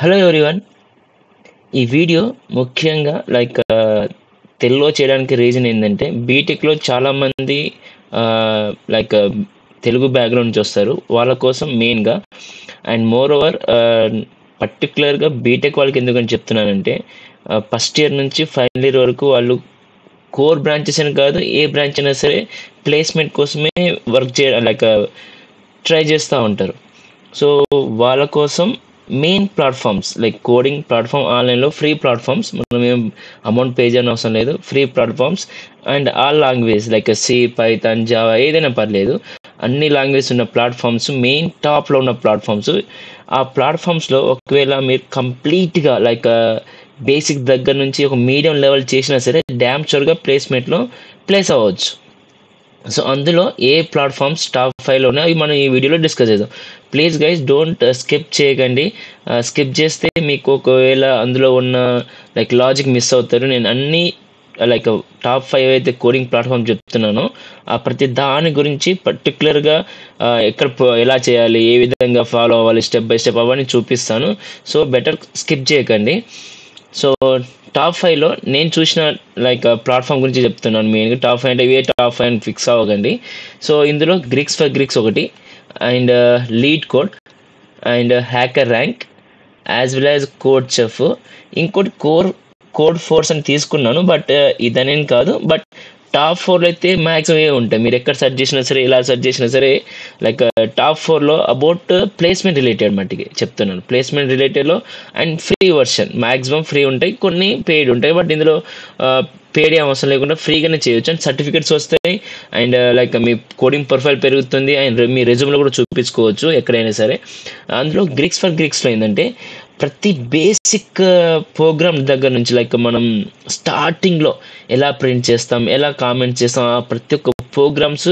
Hello everyone. ఈ video ముఖ్యంగా తెలుగులో చేయడానికి రీజన్ ఏంటంటే బీటెక్లో చాలామంది లైక్ తెలుగు బ్యాక్గ్రౌండ్ నుంచి వస్తారు. వాళ్ళ కోసం మెయిన్గా అండ్ మోర్ ఓవర్ పర్టికులర్గా బీటెక్ వాళ్ళకి ఎందుకని చెప్తున్నానంటే ఫస్ట్ ఇయర్ నుంచి ఫైనల్ ఇయర్ వరకు వాళ్ళు కోర్ బ్రాంచెస్ అని కాదు, ఏ బ్రాంచ్ అయినా సరే ప్లేస్మెంట్ కోసమే వర్క్ ట్రై చేస్తూ ఉంటారు. సో వాళ్ళ కోసం main platforms like coding platform, ఆన్లైన్లో ఫ్రీ ప్లాట్ఫామ్స్, మనం ఏం అమౌంట్ పే చేయని అవసరం లేదు. Free platforms and all language like C, Python, Java ఏదైనా పర్లేదు, అన్ని లాంగ్వేజ్ ఉన్న ప్లాట్ఫామ్స్, మెయిన్ టాప్లో ఉన్న ప్లాట్ఫామ్స్. ఆ ప్లాట్ఫామ్స్లో ఒకవేళ మీరు కంప్లీట్గా బేసిక్ దగ్గర నుంచి ఒక మీడియం లెవెల్ చేసినా సరే డ్యామ్ షూర్గా ప్లేస్మెంట్లో ప్లేస్ అవ్వచ్చు. సో అందులో ఏ ప్లాట్ఫామ్స్ టాప్ 5లో ఉన్నాయి అవి మనం ఈ వీడియోలో డిస్కస్ చేద్దాం. ప్లీజ్ గైస్ డోంట్ స్కిప్ చేయకండి. స్కిప్ చేస్తే మీకు ఒకవేళ అందులో ఉన్న లాజిక్ మిస్ అవుతారు. నేను అన్ని టాప్ 5 అయితే కోడింగ్ ప్లాట్ఫామ్ చెప్తున్నానో ఆ ప్రతి దాని గురించి పర్టికులర్గా ఎలా చేయాలి, ఏ విధంగా ఫాలో అవ్వాలి, స్టెప్ బై స్టెప్ అవన్నీ చూపిస్తాను. సో బెటర్ స్కిప్ చేయకండి. సో టాప్ 5లో నేను చూసిన ప్లాట్ఫామ్ గురించి చెప్తున్నాను. మెయిన్గా టాప్ 5 అంటే ఇవే టాప్ 5 అని ఫిక్స్ అవ్వకండి. సో ఇందులో గ్రీక్స్ ఫర్ గ్రీక్స్ ఒకటి, and lead code, and hacker rank, as well as code chef. ఇంకోటి కోడ్ ఫోర్స్ అని తీసుకున్నాను, బట్ ఇదనేం కాదు. బట్ టాప్ 4లో అయితే మ్యాక్సిమం ఏ ఉంటాయి. మీరు ఎక్కడ సెర్చ్ చేసినా సరే, ఎలా సెర్చ్ చేసినా సరే టాప్ 4లో అబౌట్ ప్లేస్మెంట్ రిలేటెడ్ మట్టికి చెప్తున్నాను. ప్లేస్మెంట్ రిలేటెడ్లో and free version maximum free ఉంటాయి, కొన్ని పెయిడ్ ఉంటాయి. బట్ ఇందులో పెయిడ్ ఏం అవసరం లేకుండా ఫ్రీగానే చేయొచ్చు. అండ్ సర్టిఫికేట్స్ వస్తాయి, అండ్ మీ కోడింగ్ ప్రొఫైల్ పెరుగుతుంది, అండ్ మీ రెజ్యూమ్లో కూడా చూపించుకోవచ్చు ఎక్కడైనా సరే. అందులో గ్రీక్స్ ఫర్ గ్రీక్స్లో ఏంటంటే ప్రతి బేసిక్ ప్రోగ్రామ్ దగ్గర నుంచి మనం స్టార్టింగ్లో ఎలా ప్రింట్ చేస్తాం, ఎలా కామెంట్ చేస్తాం, ప్రతి ఒక్క ప్రోగ్రామ్స్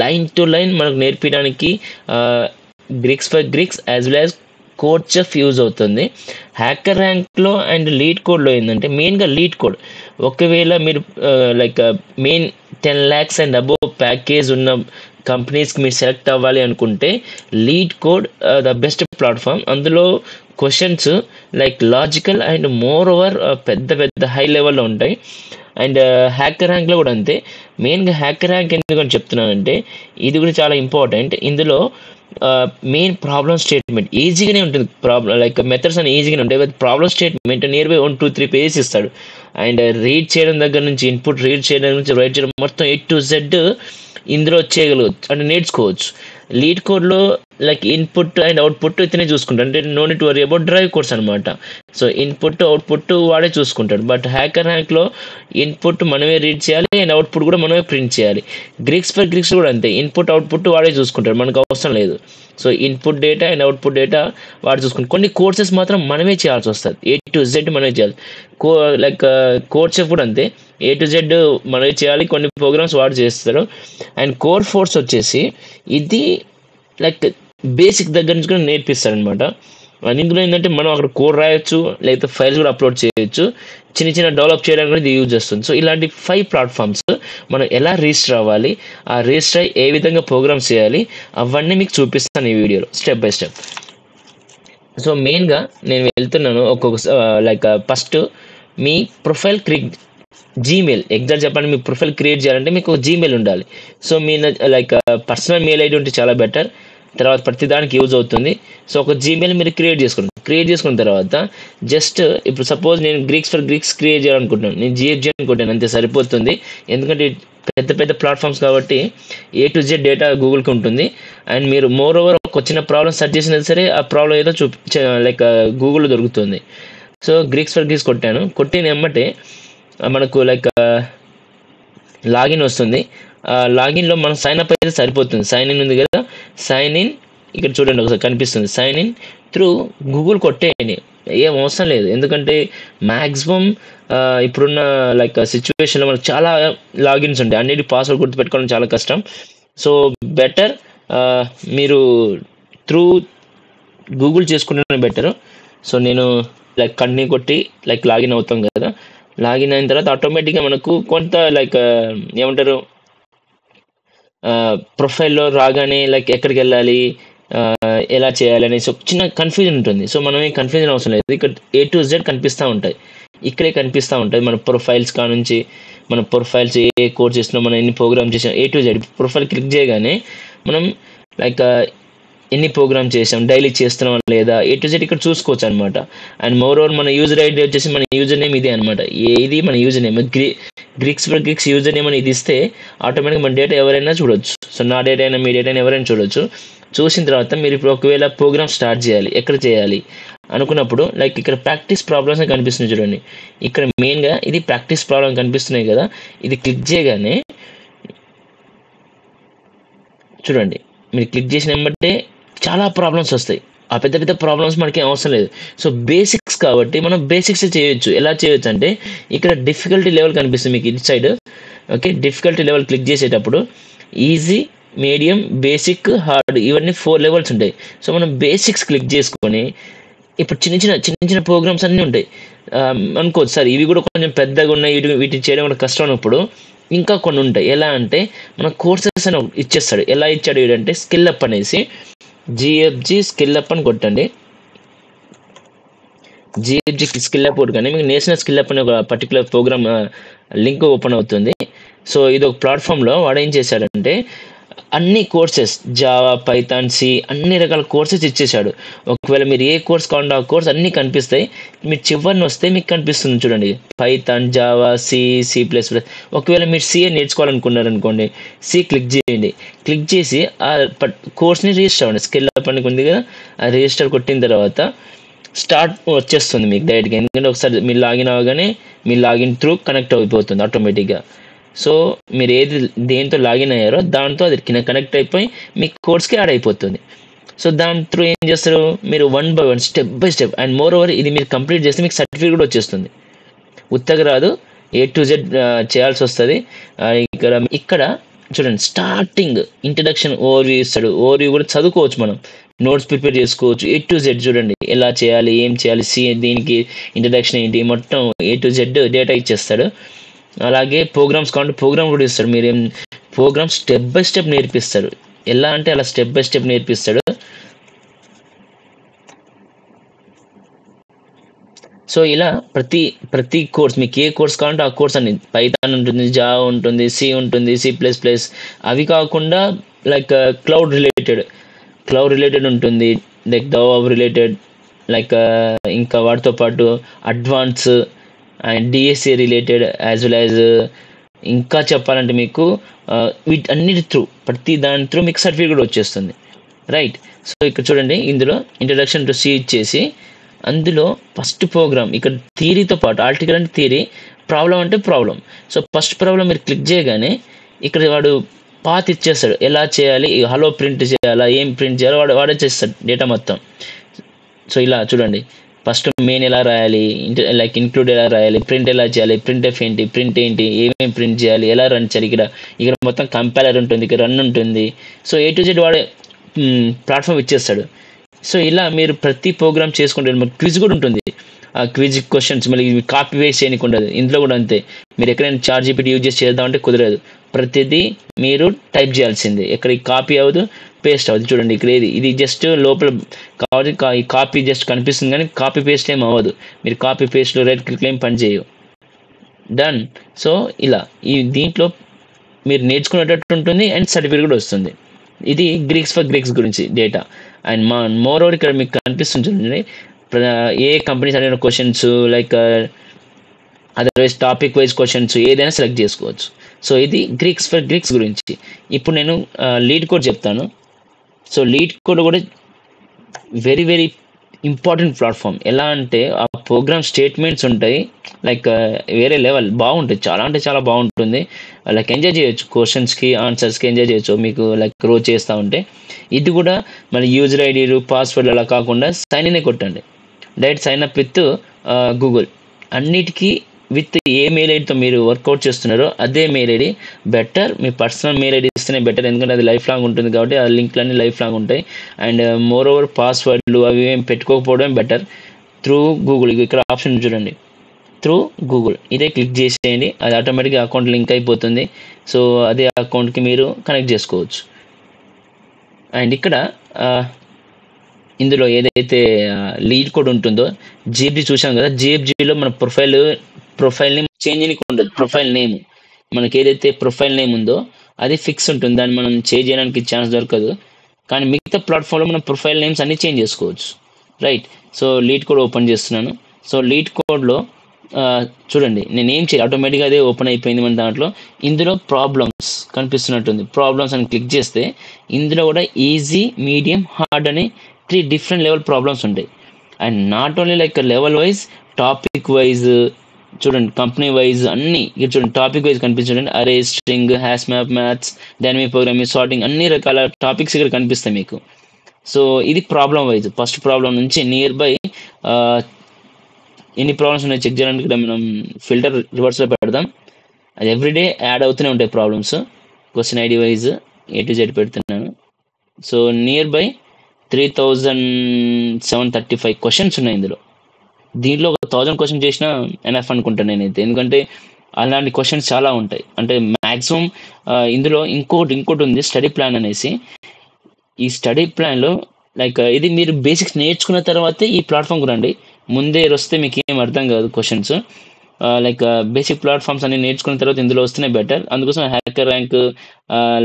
లైన్ టు లైన్ మనకు నేర్పించడానికి geeks for geeks as well as code chef use అవుతుంది. హ్యాకర్ ర్యాంక్లో అండ్ లీడ్ కోడ్లో ఏంటంటే మెయిన్గా లీడ్ కోడ్, ఒకవేళ మీరు main 10 lakhs and above package ఉన్న కంపెనీస్కి మీరు సెలెక్ట్ అవ్వాలి అనుకుంటే leet code the best platform. అందులో questions logical and more over పెద్ద హై లెవెల్లో ఉంటాయి. అండ్ హ్యాకర్ ర్యాంక్లో కూడా అంతే. మెయిన్గా హ్యాకర్ ర్యాంక్ ఎందుకని చెప్తున్నానంటే ఇది కూడా చాలా ఇంపార్టెంట్. ఇందులో మెయిన్ ప్రాబ్లమ్ స్టేట్మెంట్ ఈజీగానే ఉంటుంది. మెథడ్స్ అని ఈజీగానే ఉంటాయి. Problem statement near by 1, 2, 3 pages ఇస్తాడు. అండ్ రీడ్ చేయడం దగ్గర నుంచి, ఇన్పుట్ రీడ్ చేయడం నుంచి రైట్ చేయడం మొత్తం A to Z ఇందులో చేయగలవచ్చు అంటే నేర్చుకోవచ్చు. లీడ్ కోడ్లో ఇన్పుట్ అండ్ అవుట్పుట్ ఇతనే చూసుకుంటాడు, అంటే no need to worry about drive codes అనమాట. సో ఇన్పుట్ అవుట్పుట్ వాడే చూసుకుంటాడు. బట్ హ్యాకర్ ర్యాంక్లో ఇన్పుట్ మనమే రీడ్ చేయాలి, అండ్ అవుట్పుట్ కూడా మనమే ప్రింట్ చేయాలి. గ్రీక్స్ ఫర్ గ్రీక్స్ కూడా అంతే, ఇన్పుట్ అవుట్పుట్ వాడే చూసుకుంటాడు, మనకు అవసరం లేదు. So input data and output data వాడు చూసుకుంటాడు. కొన్ని కోర్సెస్ మాత్రం మనమే చేయాల్సి వస్తుంది, A to Z మనమే చేయాలి. కోడ్ చెఫ్ కూడా అంతే, A to Z మనమే చేయాలి. కొన్ని ప్రోగ్రామ్స్ వాడు చేస్తారు. అండ్ కోడ్ ఫోర్స్ వచ్చేసి ఇది బేసిక్ దగ్గర నుంచి కూడా నేర్పిస్తారనమాట. ఇందులో ఏంటంటే మనం అక్కడ కోడ్ రాయొచ్చు, లేకపోతే ఫైల్స్ కూడా అప్లోడ్ చేయొచ్చు, చిన్న డెవలప్ చేయడానికి కూడా ఇది యూజ్ చేస్తుంది. సో ఇలాంటి 5 ప్లాట్ఫామ్స్ మనం ఎలా రిజిస్టర్ అవ్వాలి, ఆ రిజిస్టర్ అయ్యి ఏ విధంగా ప్రోగ్రామ్స్ చేయాలి అవన్నీ మీకు చూపిస్తాను ఈ వీడియోలో స్టెప్ బై స్టెప్. సో మెయిన్గా నేను వెళ్తున్నాను ఫస్ట్ మీ ప్రొఫైల్ జీమెయిల్, ఎగ్జాక్ట్ చెప్పండి, మీ ప్రొఫైల్ క్రియేట్ చేయాలంటే మీకు జీమెయిల్ ఉండాలి. సో మీ పర్సనల్ మెయిల్ ఐడి ఉంటే చాలా బెటర్, తర్వాత ప్రతిదానికి యూజ్ అవుతుంది. సో ఒక జీమెయిల్ మీరు క్రియేట్ చేసుకున్న తర్వాత జస్ట్ ఇప్పుడు సపోజ్ నేను గ్రీక్స్ ఫర్ గ్రీక్స్ క్రియేట్ చేయాలనుకుంటున్నాను, నేను GFG అనుకుంటాను, అంతే సరిపోతుంది. ఎందుకంటే పెద్ద ప్లాట్ఫామ్స్ కాబట్టి A to Z డేటా గూగుల్కి ఉంటుంది. అండ్ మీరు మోర్ ఓవర్ ఒక చిన్న ప్రాబ్లమ్ సెర్చ్ చేసినా సరే ఆ ప్రాబ్లం ఏదో గూగుల్లో దొరుకుతుంది. సో గ్రీక్స్ ఫర్ గ్రీక్స్ కొట్టిన ఎమ్మటే మనకు లాగిన్ వస్తుంది. లాగిన్లో మనం సైన్ అప్ అయితే సరిపోతుంది. సైన్ ఇన్ ఉంది కదా, సైన్ ఇన్ ఇక్కడ చూడండి ఒకసారి కనిపిస్తుంది. సైన్ ఇన్ త్రూ గూగుల్ కొట్టేయండి, ఏం అవసరం లేదు. ఎందుకంటే మ్యాక్సిమం ఇప్పుడున్న సిచ్యువేషన్లో మనకు చాలా లాగిన్స్ ఉంటాయి, అన్నిటి పాస్వర్డ్ గుర్తుపెట్టుకోవడం చాలా కష్టం. సో బెటర్ మీరు త్రూ గూగుల్ చేసుకుంటే బెటర్. సో నేను కంటిన్యూ కొట్టి లాగిన్ అవుతాం కదా, లాగిన్ అయిన తర్వాత ఆటోమేటిక్గా మనకు కొంత ఏమంటారు ప్రొఫైల్లో రాగానే ఎక్కడికి వెళ్ళాలి, ఎలా చేయాలి అనేసి ఒక చిన్న కన్ఫ్యూజన్ ఉంటుంది. సో మనం ఏం కన్ఫ్యూజన్ అవసరం లేదు. ఇక్కడ A to Z కనిపిస్తూ ఉంటాయి. ఇక్కడే కనిపిస్తూ ఉంటుంది. మన ప్రొఫైల్స్ కానుంచి మన ప్రొఫైల్స్ ఏ కోర్స్ చేసినా మనం ఎన్ని ప్రోగ్రామ్ చేసినా A to Z profile click చేయగానే మనం లైక్ ఎన్ని ప్రోగ్రామ్ చేసాం, డైలీ చేస్తున్నాం లేదా A to Z ఇక్కడ చూసుకోవచ్చు అనమాట. అండ్ మోర్ ఓవర్ మన యూజర్ ఐడి వచ్చేసి మన యూజర్ నేమ్ ఇదే అనమాట. ఇది మన user name. Greeks user name అని ఇది ఇస్తే ఆటోమేటిక్గా మన డేటా ఎవరైనా చూడొచ్చు. సో నా డేటా అయినా మీ డేటా అయినా ఎవరైనా చూడొచ్చు. చూసిన తర్వాత మీరు ఇప్పుడు ఒకవేళ ప్రోగ్రామ్ స్టార్ట్ చేయాలి, ఎక్కడ చేయాలి అనుకున్నప్పుడు లైక్ ఇక్కడ ప్రాక్టీస్ ప్రాబ్లమ్స్ కనిపిస్తుంది చూడండి. ఇక్కడ మెయిన్గా ఇది ప్రాక్టీస్ ప్రాబ్లం కనిపిస్తున్నాయి కదా, ఇది క్లిక్ చేయగానే చూడండి, మీరు క్లిక్ చేసిన వెంబటే చాలా ప్రాబ్లమ్స్ వస్తాయి. ఆ పెద్ద పెద్ద ప్రాబ్లమ్స్ మనకి అవసరం లేదు. సో బేసిక్స్ కాబట్టి మనం బేసిక్స్ చేయొచ్చు. ఎలా చేయొచ్చు అంటే ఇక్కడ డిఫికల్టీ లెవెల్ కనిపిస్తుంది మీకు ఇటు side. Okay, difficulty level click చేసేటప్పుడు ఈజీ, మీడియం, బేసిక్, హార్డ్ ఇవన్నీ 4 లెవెల్స్ ఉంటాయి. సో మనం బేసిక్స్ క్లిక్ చేసుకొని ఇప్పుడు చిన్న ప్రోగ్రామ్స్ అన్నీ ఉంటాయి అనుకోవచ్చు. సార్ ఇవి కూడా కొంచెం పెద్దగా ఉన్నాయి, వీటిని చేయడం కూడా కష్టం అన్నప్పుడు ఇంకా కొన్ని ఉంటాయి. ఎలా అంటే మన కోర్సెస్ అని ఇచ్చేస్తాడు. ఎలా ఇచ్చాడు ఏంటంటే స్కిల్ అప్ అనేసి GFG స్కిల్ అప్ అని కొట్టండి. GFG స్కిల్ అప్ కొట్టగానే మీకు నేషనల్ స్కిల్ అప్ అనే ఒక పర్టికులర్ ప్రోగ్రామ్ లింక్ ఓపెన్ అవుతుంది. సో ఇది ఒక ప్లాట్ఫామ్లో వాడు ఏం చేశాడంటే అన్ని కోర్సెస్ జావా, పైథాన్, సి అన్ని రకాల కోర్సెస్ ఇచ్చేసాడు. ఒకవేళ మీరు ఏ కోర్స్ కావాలంటే ఆ కోర్స్ అన్నీ కనిపిస్తాయి. మీరు చివరిని వస్తే మీకు కనిపిస్తుంది చూడండి, పైథాన్, జావా, C++. ఒకవేళ మీరు సిఏ నేర్చుకోవాలనుకున్నారనుకోండి, సి క్లిక్ చేయండి. క్లిక్ చేసి ఆ కోర్స్ని రిజిస్టర్ అవ్వండి. స్కిల్ అప్ అని ఉంది కదా, ఆ రిజిస్టర్ కొట్టిన తర్వాత స్టార్ట్ వచ్చేస్తుంది మీకు డైరెక్ట్గా. ఎందుకంటే ఒకసారి మీరు లాగిన్ అవ్వగానే మీ లాగిన్ త్రూ కనెక్ట్ అయిపోతుంది ఆటోమేటిక్గా. సో మీరు దేంతో లాగిన్ అయ్యారో దాంతో అది కింద కనెక్ట్ అయిపోయి మీ కోర్స్కి యాడ్ అయిపోతుంది. సో దాని త్రూ ఏం చేస్తారు మీరు 1 by 1 step by step. And more over ఇది మీరు కంప్లీట్ చేస్తే మీకు సర్టిఫికేట్ కూడా వచ్చేస్తుంది. ఉత్తగా రాదు, A to Z చేయాల్సి వస్తుంది. ఇక్కడ చూడండి, స్టార్టింగ్ ఇంట్రడక్షన్ ఓవర్వ్యూ ఇస్తాడు. ఓవర్వ్యూ కూడా చదువుకోవచ్చు, మనం నోట్స్ ప్రిపేర్ చేసుకోవచ్చు. A to Z చూడండి ఎలా చేయాలి, ఏం చేయాలి, దీనికి ఇంట్రడక్షన్ ఏంటి, మొత్తం A to Z డేటా ఇచ్చేస్తాడు. అలాగే ప్రోగ్రామ్స్ కావాలంటే ప్రోగ్రామ్ కూడా ఇస్తాడు. మీరేం ప్రోగ్రామ్ స్టెప్ బై స్టెప్ నేర్పిస్తాడు. ఎలా అంటే అలా స్టెప్ బై స్టెప్ నేర్పిస్తాడు. సో ఇలా ప్రతి కోర్స్ మీకు ఏ కోర్స్ కావాలంటే ఆ కోర్స్ అని పైథాన్ ఉంటుంది, జావా ఉంటుంది, సి ఉంటుంది, C++. అవి కాకుండా లైక్ క్లౌడ్ రిలేటెడ్ ఉంటుంది, లైక్ డెవలప్ రిలేటెడ్, లైక్ ఇంకా వాటితో పాటు advance and DSA related as well as ఇంకా చెప్పాలంటే మీకు వీటన్నిటి త్రూ ప్రతి దాని త్రూ మీకు సర్టిఫికేట్ వచ్చేస్తుంది, రైట్. సో ఇక్కడ చూడండి, ఇందులో ఇంట్రడక్షన్ టు సి ఇచ్చేసి అందులో ఫస్ట్ ప్రోగ్రామ్ ఇక్కడ థియరీతో పాటు ఆర్టికల్ అంటే థియరీ, ప్రాబ్లం అంటే ప్రాబ్లం. సో ఫస్ట్ ప్రాబ్లం మీరు క్లిక్ చేయగానే ఇక్కడ వాడు పాత్ ఇచ్చేస్తాడు. ఎలా చేయాలి, హలో ప్రింట్ చేయాలా, ఏం ప్రింట్ చేయాలో వాడే చేస్తాడు డేటా మొత్తం. సో ఇలా చూడండి, ఫస్ట్ మెయిన్ ఎలా రాయాలి, లైక్ ఇంక్లూడ్ ఎలా రాయాలి, ప్రింట్ ఎలా చేయాలి, ప్రింట్ఎఫ్ ఏంటి, ప్రింట్ ఏంటి, ఏమేమి ప్రింట్ చేయాలి, ఎలా రన్ చేయాలి. ఇక్కడ మొత్తం కంపైలర్ ఉంటుంది, ఇక్కడ రన్ ఉంటుంది. సో A to Z వాడే ప్లాట్ఫామ్ ఇచ్చేస్తాడు. సో ఇలా మీరు ప్రతి ప్రోగ్రామ్ చేసుకుంటే క్విజ్ కూడా ఉంటుంది. ఆ క్విజ్ క్వశ్చన్స్ మళ్ళీ కాపీ వేస్ట్ చేయడానికి ఉండదు. ఇందులో కూడా అంతే, మీరు ఎక్కడైనా ChatGPT యూజ్ చేసి చేద్దామంటే కుదరదు. ప్రతిదీ మీరు టైప్ చేయాల్సిందే. ఎక్కడ కాపీ అవ్వదు, పేస్ట్ అవ్వదు. చూడండి ఇక్కడ ఇది జస్ట్ లోపల కావాలి, ఈ కాపీ జస్ట్ కనిపిస్తుంది కానీ కాపీ పేస్ట్ ఏం అవ్వదు. మీరు కాపీ పేస్ట్లో రైట్ క్లిక్ ఏం పని చేయవు. డన్. సో ఇలా దీంట్లో మీరు నేర్చుకునేటట్టు ఉంటుంది అండ్ సర్టిఫికేట్ కూడా వస్తుంది. ఇది గ్రీక్స్ గురించి డేటా. అండ్ మోర్ ఓవర్ ఇక్కడ మీకు కనిపిస్తుంది చూడండి, ఏ కంపెనీస్ అడిగిన questions, like otherwise topic wise questions ఏదైనా సెలెక్ట్ చేసుకోవచ్చు. సో ఇది గ్రీక్స్ గురించి. ఇప్పుడు నేను లీడ్ కోడ్ చెప్తాను. సో లీడ్ కోడ్ కూడా వెరీ వెరీ ఇంపార్టెంట్ ప్లాట్ఫామ్. ఎలా అంటే ఆ ప్రోగ్రామ్ స్టేట్మెంట్స్ ఉంటాయి, లైక్ వేరే లెవెల్ బాగుంటుంది, చాలా అంటే చాలా బాగుంటుంది. లైక్ ఎంజాయ్ చేయొచ్చు, క్వశ్చన్స్కి ఆన్సర్స్కి ఎంజాయ్ చేయొచ్చు మీకు లైక్ రోజు చేస్తూ ఉంటే. ఇది కూడా మన యూజర్ ఐడీలు, పాస్వర్డ్ అలా కాకుండా సైన్ ఇన్ కొట్టండి. Direct sign up with Google. అన్నిటికీ విత్ ఏ మెయిల్ ఐడితో మీరు వర్కౌట్ చేస్తున్నారో అదే మెయిల్ ఐడి బెటర్. మీ పర్సనల్ మెయిల్ ఐడి ఇస్తేనే బెటర్, ఎందుకంటే అది లైఫ్ లాంగ్ ఉంటుంది కాబట్టి ఆ లింక్లన్నీ లైఫ్ లాంగ్ ఉంటాయి. అండ్ మోర్ ఓవర్ పాస్వర్డ్లు అవి ఏం పెట్టుకోకపోవడం బెటర్. త్రూ గూగుల్, ఇక్కడ ఆప్షన్ చూడండి, త్రూ గూగుల్ ఇదే క్లిక్ చేసేయండి. అది ఆటోమేటిక్గా అకౌంట్ లింక్ అయిపోతుంది. సో అదే అకౌంట్కి మీరు కనెక్ట్ చేసుకోవచ్చు. అండ్ ఇక్కడ ఇందులో ఏదైతే లీడ్ కోడ్ ఉంటుందో జిఎఫ్జి చూసాం కదా, జిఎఫ్జిలో మన ప్రొఫైల్ నేమ్ చేంజ్ చేయడానికి ఉండదు. ప్రొఫైల్ నేమ్ మనకి ఏదైతే ప్రొఫైల్ నేమ్ ఉందో అది ఫిక్స్ ఉంటుంది, దాన్ని మనం చేంజ్ చేయడానికి ఛాన్స్ దొరకదు. కానీ మిగతా ప్లాట్ఫామ్లో మనం ప్రొఫైల్ నేమ్స్ అన్ని చేంజ్ చేసుకోవచ్చు, right. So lead code open చేస్తున్నాను. సో లీడ్ కోడ్లో చూడండి, నేను ఏం చేయాలి, ఆటోమేటిక్గా అదే ఓపెన్ అయిపోయింది మన దాంట్లో. ఇందులో ప్రాబ్లమ్స్ కనిపిస్తున్నట్టుంది, ప్రాబ్లమ్స్ అని క్లిక్ చేస్తే ఇందులో కూడా ఈజీ, మీడియం, హార్డ్ అని 3 డిఫరెంట్ లెవెల్ ప్రాబ్లమ్స్ ఉంటాయి. And not only like level wise, topic wise చూడండి, కంపెనీ వైజ్ అన్ని ఇక్కడ చూడండి. టాపిక్ వైజ్ కనిపించండి, అరే, string, hash map, maths, dynamic programming, sorting, అన్ని రకాల టాపిక్స్ ఇక్కడ కనిపిస్తాయి మీకు. సో ఇది ప్రాబ్లం వైజ్. ఫస్ట్ ప్రాబ్లం నుంచి నియర్ బై ఎన్ని ప్రాబ్లమ్స్ ఉన్నాయి చెక్ చేయడానికి ఇక్కడ మనం ఫిల్టర్ రివర్స్లో పెడదాం. అది ఎవ్రీడే యాడ్ అవుతూనే ఉంటాయి problems. Question ID wise A to Z పెడుతున్నాను. సో నియర్ బై 3735 క్వశ్చన్స్ ఉన్నాయి ఇందులో. దీంట్లో ఒక 1000 క్వశ్చన్ చేసినా ఎనఫ్ అనుకుంటాను నేనైతే, ఎందుకంటే అలాంటి క్వశ్చన్స్ చాలా ఉంటాయి. అంటే మ్యాక్సిమం ఇందులో ఇంకోటి ఉంది, స్టడీ ప్లాన్ అనేసి. ఈ స్టడీ ప్లాన్లో లైక్ ఇది మీరు బేసిక్స్ నేర్చుకున్న తర్వాతే ఈ ప్లాట్ఫామ్కి రండి. ముందే వస్తే మీకు ఏం అర్థం కాదు క్వశ్చన్స్. లైక్ బేసిక్ ప్లాట్ఫామ్స్ అన్ని నేర్చుకున్న తర్వాత ఇందులో వస్తేనే బెటర్. అందుకోసం hacker rank,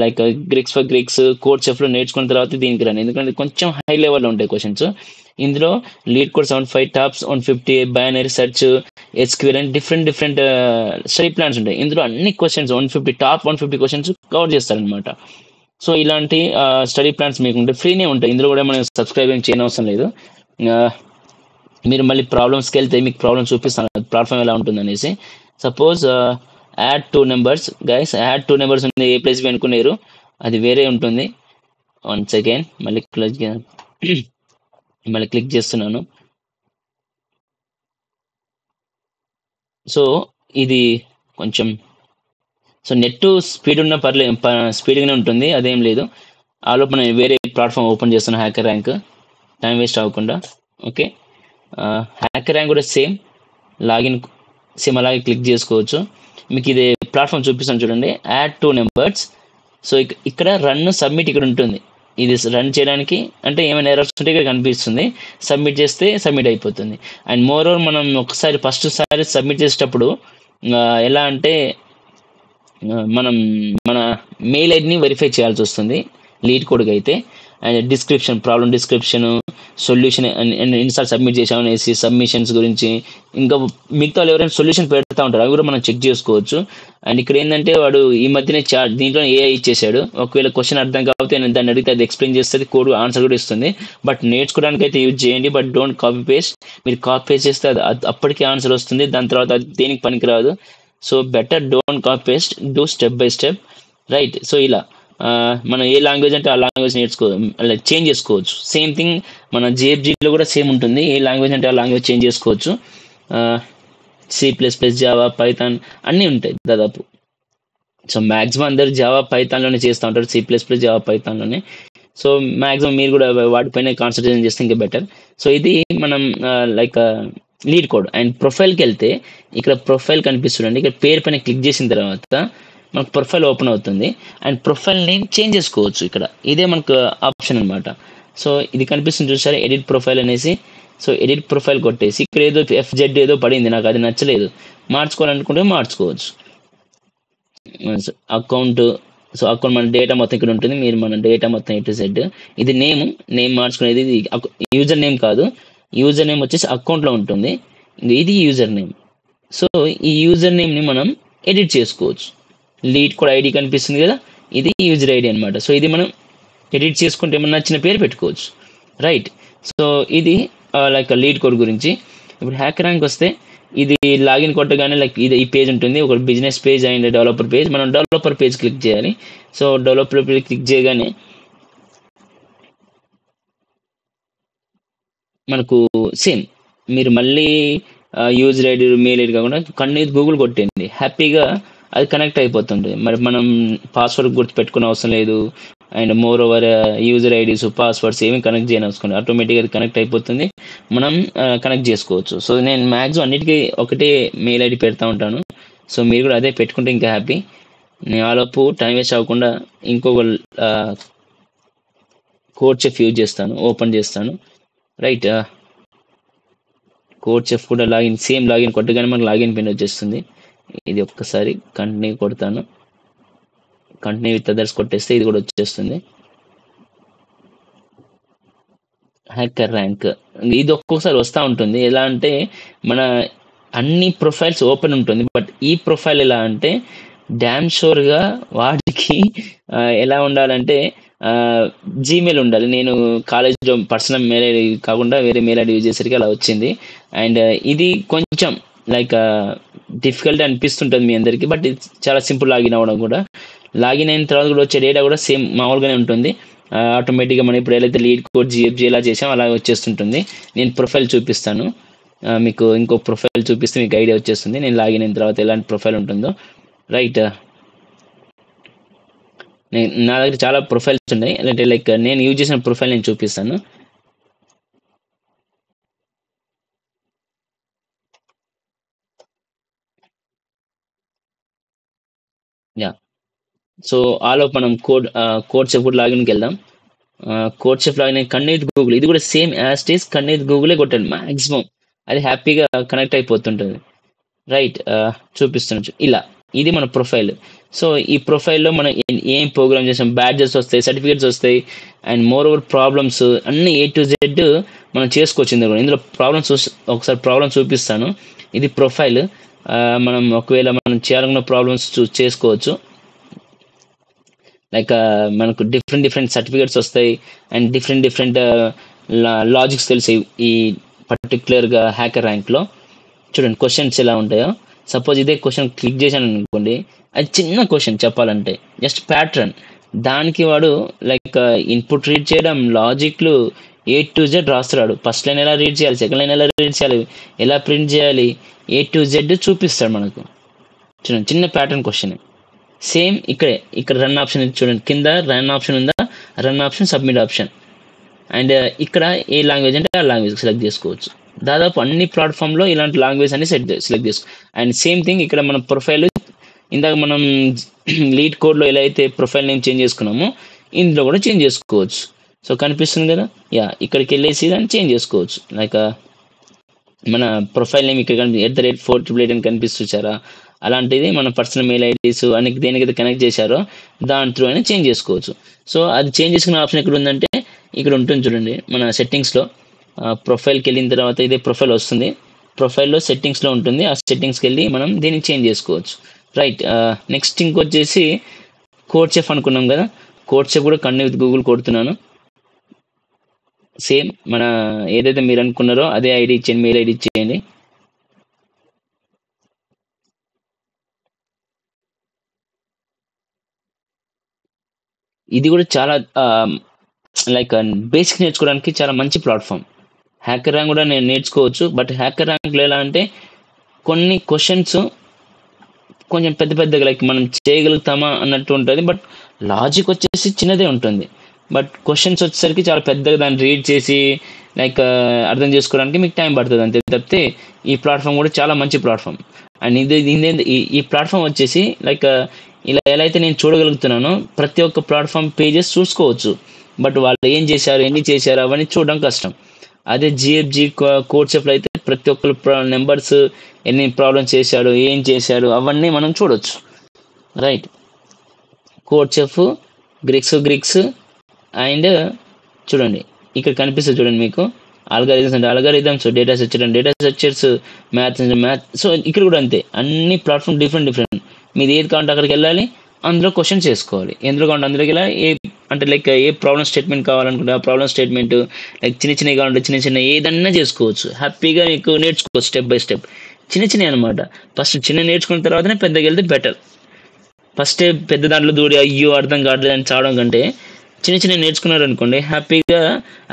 like geeks for geeks, code చెఫ్లో నేర్చుకున్న తర్వాత దీనికి రండి, ఎందుకంటే కొంచెం హై లెవెల్లో ఉంటాయి క్వశ్చన్స్. ఇందులో lead code 75, tops 150, binary search, SQL and different study plans ఉంటాయి. ఇందులో అన్ని క్వశ్చన్స్ 150 క్వశ్చన్స్ కవర్ చేస్తారనమాట. సో ఇలాంటి స్టడీ ప్లాన్స్ మీకు ఉంటాయి, ఫ్రీనే ఉంటాయి. ఇందులో కూడా మనం సబ్స్క్రైబింగ్ చేయనవసరం లేదు. మీరు మళ్ళీ ప్రాబ్లమ్స్కి వెళ్తే మీకు ప్రాబ్లమ్ చూపిస్తాను ప్లాట్ఫామ్ ఎలా ఉంటుంది అనేసి. Suppose add 2 numbers guys, add 2 numbers ఉంది, ఏ ప్లేస్ అనుకునేరు, అది వేరే ఉంటుంది. వన్స్ అగైన్ మళ్ళీ క్లిక్ చేస్తున్నాను. సో ఇది కొంచెం నెట్ స్పీడ్ ఉన్న స్పీడ్గానే ఉంటుంది, అదేం లేదు. ఆలోపు నేను వేరే ప్లాట్ఫామ్ ఓపెన్ చేస్తున్నాను, హ్యాకర్ ర్యాంక్, టైం వేస్ట్ అవ్వకుండా. ఓకే, హ్యాకర్ ర్యాంక్ కూడా సేమ్ అలాగే క్లిక్ చేసుకోవచ్చు. మీకు ఇది ప్లాట్ఫామ్ చూపిస్తాను చూడండి, యాడ్ 2 నెంబర్స్. సో ఇక్కడ రన్ సబ్మిట్ ఇక్కడ ఉంటుంది. ఇది రన్ చేయడానికి అంటే ఏమైనా ఎర్రర్స్ ఉంటే ఇక్కడ కనిపిస్తుంది, సబ్మిట్ చేస్తే సబ్మిట్ అయిపోతుంది. అండ్ మోర్ ఓవర్ మనం ఫస్ట్ సారి సబ్మిట్ చేసేటప్పుడు ఎలా అంటే మనం మన మెయిల్ ఐడిని వెరిఫై చేయాల్సి వస్తుంది లీడ్ కోడ్కి అయితే. అండ్ ప్రాబ్లం డిస్క్రిప్షన్, సొల్యూషన్ ఎన్నిసార్లు సబ్మిట్ చేసాము అనేసి, సబ్మిషన్స్ గురించి, ఇంకా మిగతా వాళ్ళు ఎవరైనా సొల్యూషన్ పెడతా ఉంటారు, అవి కూడా మనం చెక్ చేసుకోవచ్చు. అండ్ ఇక్కడ ఏంటంటే వాడు ఈ మధ్యనే దీంట్లో AI ఇచ్చేసాడు. ఒకవేళ క్వశ్చన్ అర్థం కాకపోతే నేను దాన్ని అడిగితే అది ఎక్స్ప్లెయిన్ చేస్తుంది, కోడ్ ఆన్సర్ కూడా ఇస్తుంది. బట్ నేర్చుకోవడానికి అయితే యూజ్ చేయండి, బట్ డోంట్ కాపీ పేస్ట్. మీరు కాపీ పేస్ట్ చేస్తే అది అప్పటికే ఆన్సర్ వస్తుంది, దాని తర్వాత అది దేనికి పనికిరాదు. So better don't copy paste, do step by step, right. So ఇలా మనం ఏ లాంగ్వేజ్ అంటే ఆ లాంగ్వేజ్ చేంజ్ చేసుకోవచ్చు. సేమ్ థింగ్ మన JFGలో కూడా సేమ్ ఉంటుంది, ఏ లాంగ్వేజ్ అంటే ఆ లాంగ్వేజ్ చేంజ్ చేసుకోవచ్చు. C++, జావా, పైథాన్ అన్నీ ఉంటాయి దాదాపు. సో మ్యాక్సిమం అందరు జావా, పైథాన్లోనే చేస్తూ ఉంటారు, C++, జావా, పైథాన్లోనే. సో మ్యాక్సిమం మీరు కూడా వాటిపైన కాన్సన్ట్రేషన్ చేస్తే ఇంకా బెటర్. సో ఇది మనం లైక్ లీడ్ కోడ్. అండ్ ప్రొఫైల్కి వెళ్తే ఇక్కడ ప్రొఫైల్ కనిపిస్తుందండి, ఇక్కడ పేరు పైన క్లిక్ చేసిన తర్వాత మనకు ప్రొఫైల్ ఓపెన్ అవుతుంది. అండ్ ప్రొఫైల్ నేమ్ చేంజ్ చేసుకోవచ్చు ఇక్కడ, ఇదే మనకు ఆప్షన్ అనమాట. సో ఇది కనిపిస్తుంది చూసారా, ఎడిట్ ప్రొఫైల్ అనేసి. సో ఎడిట్ ప్రొఫైల్ కొట్టేసి ఇక్కడ ఏదో FZ ఏదో పడింది, నాకు అది నచ్చలేదు, మార్చుకోవాలనుకుంటే మార్చుకోవచ్చు. అకౌంట్, సో అకౌంట్ మన డేటా మొత్తం ఇక్కడ ఉంటుంది, మీరు మన డేటా మొత్తం A to Z. ఇది నేమ్ మార్చుకునేది, ఇది యూజర్ నేమ్ కాదు, యూజర్ నేమ్ వచ్చేసి అకౌంట్లో ఉంటుంది, ఇది యూజర్ నేమ్. సో ఈ యూజర్ నేమ్ని మనం ఎడిట్ చేసుకోవచ్చు. లీడ్ కోడ్ ఐడి కనిపిస్తుంది కదా, ఇది యూజర్ ఐడి అనమాట. సో ఇది మనం ఎడిట్ చేసుకుంటే మనం నచ్చిన పేరు పెట్టుకోవచ్చు, రైట్. సో ఇది లైక్ లీడ్ కోడ్ గురించి. ఇప్పుడు హ్యాకర్ ర్యాంక్ వస్తే ఇది లాగిన్ కొట్టగానే లైక్ ఈ పేజ్ ఉంటుంది, ఒక business page and developer page. మనం డెవలపర్ పేజ్ క్లిక్ చేయాలి. సో డెవలపర్ పేజ్ క్లిక్ చేయగానే మనకు సేమ్ మీరు మళ్ళీ యూజర్ ఐడి, మెయిల్ ఐడి కాకుండా గూగుల్ కొట్టండి, హ్యాపీగా అది కనెక్ట్ అయిపోతుంది. మరి మనం పాస్వర్డ్ గుర్తుపెట్టుకునే అవసరం లేదు. And more over user IDs, passwords ఏమి కనెక్ట్ చేయని అవసరం, ఆటోమేటిక్గా అది కనెక్ట్ అయిపోతుంది, మనం కనెక్ట్ చేసుకోవచ్చు. సో నేను మ్యాక్సిమం అన్నిటికీ ఒకటే మెయిల్ ఐడి పెడతా ఉంటాను. సో మీరు కూడా అదే పెట్టుకుంటే ఇంకా హ్యాపీ. నేను ఆలోపు టైం వేస్ట్ అవ్వకుండా ఇంకొక కోడ్ చెఫ్ యూజ్ చేస్తాను, ఓపెన్ చేస్తాను. రైట్, కోడ్ చెఫ్ కూడా సేమ్ లాగిన్ కొట్టగానే మనకు లాగిన్ పిన్ వచ్చేస్తుంది. ఇది ఒక్కసారి కంటిన్యూ కొడతాను, కంటిన్యూ విత్ అదర్స్ కొట్టేస్తే ఇది కూడా వచ్చేస్తుంది. హ్యాకర్ ర్యాంక్ ఇది ఒక్కొక్కసారి వస్తూ ఉంటుంది. ఎలా అంటే మన అన్ని ప్రొఫైల్స్ ఓపెన్ ఉంటుంది, బట్ ఈ ప్రొఫైల్ ఎలా అంటే డ్యామ్ షూర్గా వాడికి ఎలా ఉండాలంటే జీమెయిల్ ఉండాలి. నేను కాలేజ్లో పర్సనల్ మెయిల్ ఐడి కాకుండా వేరే మెయిల్ ఐడి యూజ్ చేసరికి అలా వచ్చింది. అండ్ ఇది కొంచెం లైక్ డిఫికల్ట్ అనిపిస్తుంటుంది మీ అందరికీ, బట్ ఇది చాలా సింపుల్ లాగిన్ అవ్వడం కూడా. లాగిన్ అయిన తర్వాత కూడా వచ్చే డేటా కూడా సేమ్ మామూలుగానే ఉంటుంది. ఆటోమేటిక్గా మనం ఇప్పుడు ఏదైతే లీడ్ కోడ్ జిఎఫ్జి ఎలా చేసామో అలా వచ్చేస్తుంటుంది. నేను ప్రొఫైల్ చూపిస్తాను మీకు, ఇంకో ప్రొఫైల్ చూపిస్తే మీకు ఐడియా వచ్చేస్తుంది నేను లాగిన్ అయిన తర్వాత ఎలాంటి ప్రొఫైల్ ఉంటుందో. రైట్, నా దగ్గర చాలా ప్రొఫైల్స్ ఉన్నాయి, అంటే లైక్ నేను యూజ్ చేసిన ప్రొఫైల్ నేను చూపిస్తాను. యా, సో ఆలో మనం కోడ్ చెఫ్ కూడా లాగిన్కి వెళ్దాం. కోడ్ చెఫ్ లాగిన్ కన్నెత్ గూగుల్, ఇది కూడా సేమ్ యాజ్ టీస్ కన్నెత్ గూగులే కొట్టండి మ్యాక్సిమం, అది హ్యాపీగా కనెక్ట్ అయిపోతుంటుంది. రైట్, చూపిస్తున్నాను ఇలా, ఇది మన ప్రొఫైల్. సో ఈ ప్రొఫైల్లో మనం ఏం ప్రోగ్రామ్ చేసాం, బ్యాడ్జెస్ వస్తాయి, సర్టిఫికేట్స్ వస్తాయి, అండ్ మోర్ ఓవర్ ప్రాబ్లమ్స్ అన్ని A to Z మనం చేసుకోవచ్చు. ఇందులో ప్రాబ్లమ్స్ ఒకసారి ప్రాబ్లమ్ చూపిస్తాను. ఇది ప్రొఫైల్, మనం ఒకవేళ మనం చేయాలనుకున్న ప్రాబ్లమ్స్ చేసుకోవచ్చు. లైక్ మనకు డిఫరెంట్ సర్టిఫికేట్స్ వస్తాయి, అండ్ డిఫరెంట్ లాజిక్స్ తెలిసాయి ఈ పర్టికులర్గా హ్యాకర్ ర్యాంక్లో. చూడండి క్వశ్చన్స్ ఎలా ఉంటాయో. సపోజ్ ఇదే క్వశ్చన్ క్లిక్ చేశాను అనుకోండి, అది చిన్న క్వశ్చన్ చెప్పాలంటే, జస్ట్ ప్యాటర్న్. దానికి వాడు లైక్ ఇన్పుట్ రీడ్ చేయడం, లాజిక్లు A to Z రాస్తున్నాడు. ఫస్ట్ లైన్ ఎలా రీడ్ చేయాలి, సెకండ్ లైన్ ఎలా రీడ్ చేయాలి, ఎలా ప్రింట్ చేయాలి, A to Z చూపిస్తాడు మనకు. చూడండి చిన్న ప్యాటర్న్ క్వశ్చన్. సేమ్ ఇక్కడ రన్ ఆప్షన్ చూడండి, కింద రన్ ఆప్షన్ ఉందా, run option, submit option, and ఇక్కడ ఏ లాంగ్వేజ్ అంటే ఆ లాంగ్వేజ్ సెలెక్ట్ చేసుకోవచ్చు. దాదాపు అన్ని ప్లాట్ఫామ్లో ఇలాంటి లాంగ్వేజ్ అన్ని సెలెక్ట్ చేసుకో. అండ్ సేమ్ థింగ్ ఇక్కడ మన ప్రొఫైల్, ఇందాక మనం లీడ్ కోడ్లో ఎలా అయితే ప్రొఫైల్ నేమ్ చేంజ్ చేసుకున్నామో ఇందులో కూడా చేంజ్ చేసుకోవచ్చు. సో కనిపిస్తుంది కదా, యా, ఇక్కడికి వెళ్ళేసి దాన్ని చేంజ్ చేసుకోవచ్చు. లైక్ మన ప్రొఫైల్ నేమ్ ఇక్కడ @488 అని కనిపిస్తుంచారా, అలాంటిది మన పర్సనల్ మెయిల్ ఐడీస్ అన్ని దేనికైతే కనెక్ట్ చేశారో దాని త్రూ అయినా చేంజ్ చేసుకోవచ్చు. సో అది చేంజ్ చేసుకునే ఆప్షన్ ఎక్కడ ఉందంటే ఇక్కడ ఉంటుంది చూడండి, మన సెట్టింగ్స్లో. ప్రొఫైల్కి వెళ్ళిన తర్వాత ఇదే ప్రొఫైల్ వస్తుంది, ప్రొఫైల్లో సెట్టింగ్స్లో ఉంటుంది. ఆ సెట్టింగ్స్కి వెళ్ళి మనం దీన్ని చేంజ్ చేసుకోవచ్చు. రైట్, నెక్స్ట్ ఇంకొచ్చేసి కోడ్ చెఫ్ అనుకున్నాం కదా, కోడ్ చెఫ్ కూడా కన్నెత్ గూగుల్ కొడుతున్నాను. సేమ్ మన ఏదైతే మీరు అనుకున్నారో అదే ఐడి ఇచ్చేయండి, మెయిల్ ఐడి ఇచ్చేయండి. ఇది కూడా చాలా లైక్ బేసిక్ నేర్చుకోవడానికి చాలా మంచి ప్లాట్ఫామ్. హ్యాకర్ ర్యాంక్ కూడా నేను నేర్చుకోవచ్చు, బట్ హ్యాకర్ ర్యాంక్లో ఎలా అంటే కొన్ని క్వశ్చన్స్ కొంచెం పెద్దగా లైక్ మనం చేయగలుగుతామా అన్నట్టు ఉంటుంది, బట్ లాజిక్ వచ్చేసి చిన్నదే ఉంటుంది. బట్ క్వశ్చన్స్ వచ్చేసరికి చాలా పెద్దగా దాన్ని రీడ్ చేసి లైక్ అర్థం చేసుకోవడానికి మీకు టైం పడుతుంది అంతే తప్పితే ఈ ప్లాట్ఫామ్ కూడా చాలా మంచి ప్లాట్ఫామ్. అండ్ ఈ ప్లాట్ఫామ్ వచ్చేసి లైక్ ఇలా ఎలా అయితే నేను చూడగలుగుతున్నానో ప్రతి ఒక్క ప్లాట్ఫామ్ పేజెస్ చూసుకోవచ్చు, బట్ వాళ్ళు ఏం చేశారు, ఎన్ని చేశారు అవన్నీ చూడడం కష్టం. అదే జిఎఫ్జి కోడ్ చెఫ్లో అయితే ప్రతి ఒక్కరు నెంబర్స్, ఎన్ని ప్రాబ్లమ్స్ చేశాడు, ఏం చేశాడు అవన్నీ మనం చూడొచ్చు. Right, code chef, Greeks and చూడండి ఇక్కడ కనిపిస్తుంది చూడండి మీకు algorithms, data structures, maths. So ఇక్కడ కూడా అంతే, అన్ని ప్లాట్ఫామ్ డిఫరెంట్. మీది ఏది కావాలంటే అక్కడికి వెళ్ళాలి, అందులో క్వశ్చన్ చేసుకోవాలి. ఎందులో కావాలంటే అందులోకి వెళ్ళాలి. అంటే లైక్ ఏ ప్రాబ్లం స్టేట్మెంట్ కావాలనుకుంటే ఆ ప్రాబ్లం స్టేట్మెంట్, లైక్ చిన్నవి కావాలంటే చిన్న ఏదన్నా చేసుకోవచ్చు. హ్యాపీగా మీకు నేర్చుకోవచ్చు స్టెప్ బై స్టెప్, చిన్నవి అనమాట. ఫస్ట్ చిన్న నేర్చుకున్న తర్వాతనే పెద్దగా వెళ్తే బెటర్. ఫస్ట్ పెద్ద దాంట్లో దూడి అయ్యో అర్థం కావట్లేదు అని చావడం కంటే చిన్న నేర్చుకున్నారు అనుకోండి, హ్యాపీగా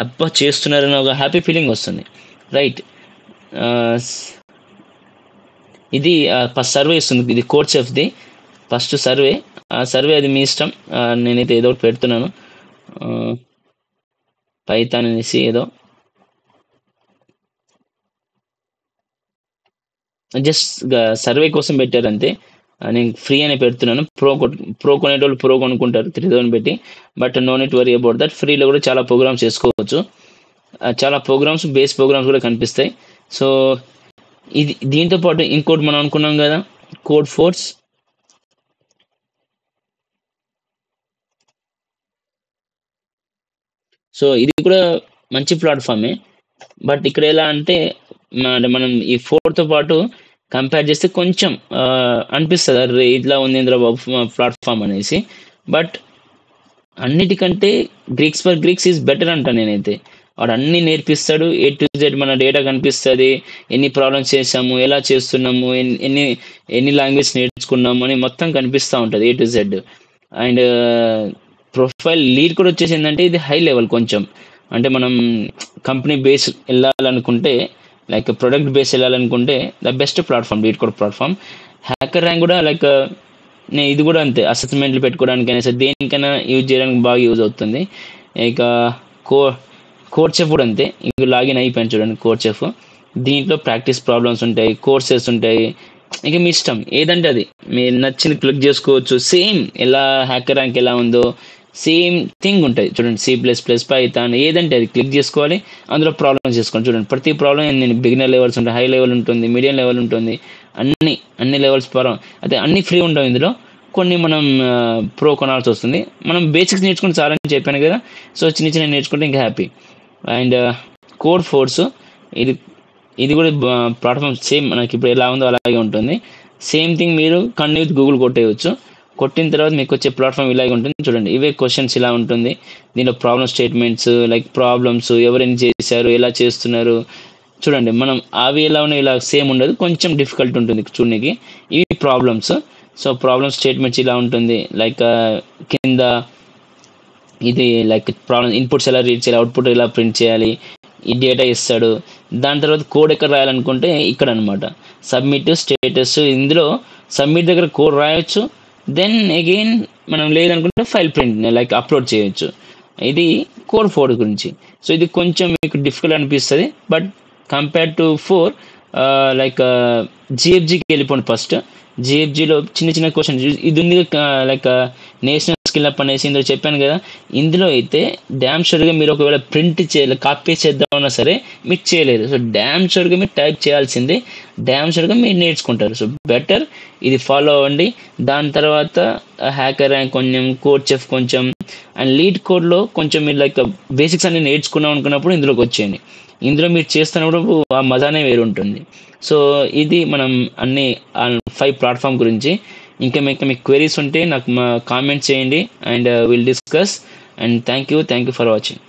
అబ్బా చేస్తున్నారని ఒక హ్యాపీ ఫీలింగ్ వస్తుంది. రైట్, ఇది ఫస్ట్ సర్వే ఇస్తుంది, ఇది కోడ్ చెఫ్ది ఫస్ట్ సర్వే. ఆ సర్వే అది మీ ఇష్టం, నేనైతే ఏదో ఒకటి పెడుతున్నాను, పైథాన్ అనేసి ఏదో, జస్ట్ సర్వే కోసం పెట్టారు అంతే. నేను ఫ్రీ అనే పెడుతున్నాను. ప్రో కొనేటోళ్ళు ప్రో కొనుక్కుంటారు 3000 పెట్టి. But no need worry about that. ఫ్రీలో కూడా చాలా ప్రోగ్రామ్స్ చేసుకోవచ్చు. చాలా ప్రోగ్రామ్స్, బేస్ ప్రోగ్రామ్స్ కూడా కనిపిస్తాయి. సో ఇది దీంతో పాటు ఇంకోటి మనం అనుకున్నాం కదా, కోడ్ ఫోర్స్. సో ఇది కూడా మంచి ప్లాట్ఫామే. బట్ ఇక్కడ ఎలా అంటే మనం ఈ 4తో పాటు కంపేర్ చేస్తే కొంచెం అనిపిస్తుంది, అరే ఇట్లా ఉంది ఇంద్ర బాబు ప్లాట్ఫామ్ అనేసి. బట్ అన్నిటికంటే Greeks for Greeks is better అంట నేనైతే. వాడు అన్ని నేర్పిస్తాడు, A to Z మన డేటా కనిపిస్తుంది, ఎన్ని ప్రాబ్లమ్స్ చేసాము, ఎలా చేస్తున్నాము, ఎన్ని లాంగ్వేజ్ నేర్చుకున్నాము అని మొత్తం కనిపిస్తూ ఉంటుంది A to Z. And profile lead కూడా వచ్చేసి ఏంటంటే ఇది హై లెవెల్ కొంచెం. అంటే మనం కంపెనీ బేస్ వెళ్ళాలనుకుంటే, లైక్ ప్రొడక్ట్ బేస్ వెళ్ళాలనుకుంటే the best platform lead code platform. Hacker rank కూడా లైక్ ఇది కూడా అంతే, అసెస్మెంట్లు పెట్టుకోవడానికైనా సరే దేనికైనా యూజ్ చేయడానికి బాగా యూజ్ అవుతుంది. ఇక కోడ్ చెఫ్ కూడా అంతే. ఇంక లాగిన్ అయిపోయాను చూడండి కోడ్ చెఫ్. దీంట్లో ప్రాక్టీస్ ప్రాబ్లమ్స్ ఉంటాయి, కోర్సెస్ ఉంటాయి. ఇక మీ ఇష్టం ఏదంటే అది మీరు నచ్చింది క్లిక్ చేసుకోవచ్చు. సేమ్ ఎలా హ్యాకర్ ర్యాంక్ ఎలా ఉందో సేమ్ థింగ్ ఉంటుంది చూడండి. C++, పైథాన్ ఏదంటే అది క్లిక్ చేసుకోవాలి, అందులో ప్రాబ్లమ్స్ చేసుకోండి. చూడండి ప్రతి ప్రాబ్లం నేను బిగినర్ లెవెల్స్ ఉంటాయి, హై లెవెల్ ఉంటుంది, మీడియం లెవెల్ ఉంటుంది, అన్ని లెవెల్స్ అయితే అన్ని ఫ్రీ ఉండవు ఇందులో. కొన్ని మనం ప్రో కొనాల్సి వస్తుంది. మనం బేసిక్స్ నేర్చుకుంటే చాలని చెప్పాను కదా. సో చిన్న నేర్చుకుంటే ఇంకా హ్యాపీ. అండ్ కోడ్ ఫోర్స్ ఇది కూడా ప్లాట్ఫామ్ సేమ్ మనకి ఇప్పుడు ఎలా ఉందో అలాగే ఉంటుంది. సేమ్ థింగ్ మీరు కన్ను విత్ గూగుల్ కొట్టేయచ్చు. కొట్టిన తర్వాత మీకు వచ్చే ప్లాట్ఫామ్ ఇలాగే ఉంటుంది చూడండి. ఇవే క్వశ్చన్స్ ఇలా ఉంటుంది. దీనిలో ప్రాబ్లమ్ స్టేట్మెంట్స్, లైక్ ప్రాబ్లమ్స్ ఎవరైనా చేశారు, ఎలా చేస్తున్నారు చూడండి. మనం అవి ఎలా ఉన్నాయి ఇలా సేమ్ ఉండదు, కొంచెం డిఫికల్ట్ ఉంటుంది చూడడానికి. ఇవి ప్రాబ్లమ్స్. సో ప్రాబ్లమ్ స్టేట్మెంట్స్ ఇలా ఉంటుంది. లైక్ కింద ఇది లైక్ ప్రాబ్లమ్ ఇన్పుట్స్ ఎలా రీడ్ చేయాలి, అవుట్పుట్ ఎలా ప్రింట్ చేయాలి, ఈ డేటా ఇస్తాడు. దాని తర్వాత కోడ్ ఎక్కడ రాయాలనుకుంటే ఇక్కడ అనమాట, సబ్మిట్ స్టేటస్. ఇందులో సబ్మిట్ దగ్గర కోడ్ రాయొచ్చు. దెన్ అగైన్ మనం లేదనుకుంటే ఫైల్ ప్రింట్ లైక్ అప్లోడ్ చేయొచ్చు. ఇది కోడ్ 4 గురించి. సో ఇది కొంచెం మీకు డిఫికల్ట్ అనిపిస్తుంది. బట్ కంపేర్ టు 4 లైక్ GFGకి వెళ్ళిపోండి ఫస్ట్. GFGలో చిన్న క్వశ్చన్ ఇది ఉంది లైక్ నేషనల్ స్కిల్ అప్ అనేసి ఇందులో చెప్పాను కదా. ఇందులో అయితే డ్యామ్ షూర్గా మీరు ఒకవేళ ప్రింట్ చేయాలి, కాపీ చేద్దామన్నా సరే మీరు చేయలేరు. సో డ్యామ్ షూర్గా మీరు టైప్ చేయాల్సిందే, డ్యామ్ షూర్గా మీరు నేర్చుకుంటారు. సో బెటర్ ఇది ఫాలో అవ్వండి. దాని తర్వాత హ్యాకర్ ర్యాంక్ కొంచెం, కోడ్ చెఫ్ కొంచెం, అండ్ లీడ్ కోడ్లో కొంచెం మీరు లైక్ బేసిక్స్ అన్ని నేర్చుకున్నాం అనుకున్నప్పుడు ఇందులోకి వచ్చేయండి. ఇందులో మీరు చేస్తున్నప్పుడు ఆ మజానే వేరు ఉంటుంది. సో ఇది మనం అన్ని 5 ప్లాట్ఫామ్ గురించి. ఇంకా మీకు క్వెరీస్ ఉంటే నాకు కామెంట్ చేయండి, and will discuss. And thank you for watching.